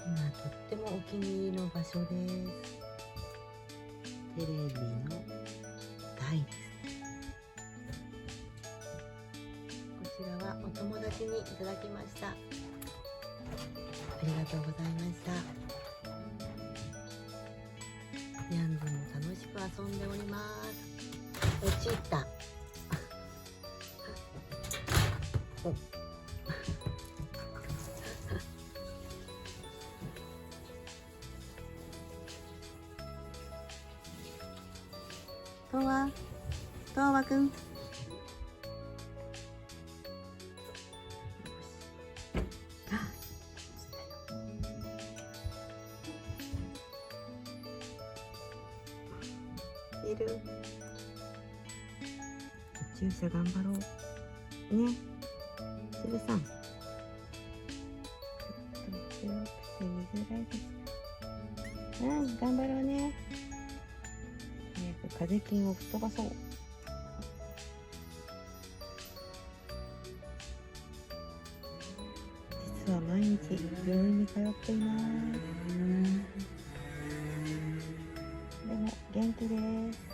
今とってもお気に入りの場所です。テレビの台ですね。こちらはお友達にいただきました。ありがとうございました。ニャンズも楽しく遊んでおります。落ちた。とわくん。いる。注射頑張ろうね。しずさん。強くて見づらいです。頑張ろうね。早く風邪菌を吹っ飛ばそう。実は毎日病院に通っています。でも元気です。